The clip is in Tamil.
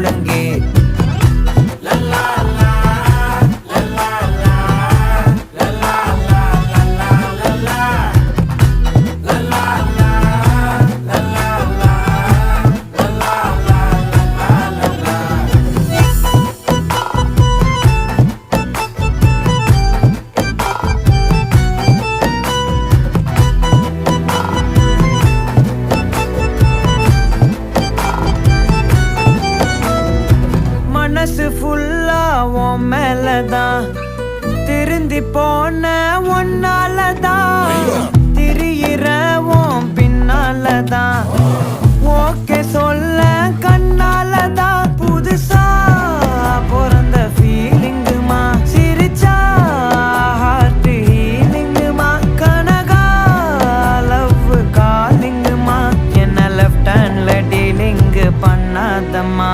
முழங்கே. மனசு ஃபுல்லா உன் மேலதான், திருந்தி போன ஒன்னாலதான், திரியிற உன் பின்னாலதான், ஓகே சொல்ல கண்ணாலதான், புதுசா பிறந்த ஃபீலிங்குமா, சிரிச்சா ஹார்ட் ஹீலிங்குமா, கனகா லவ் காலிங்குமா, என்ன லெஃப்ட் ஹேண்ட்ல டீலிங்கு பண்ணாதம்மா.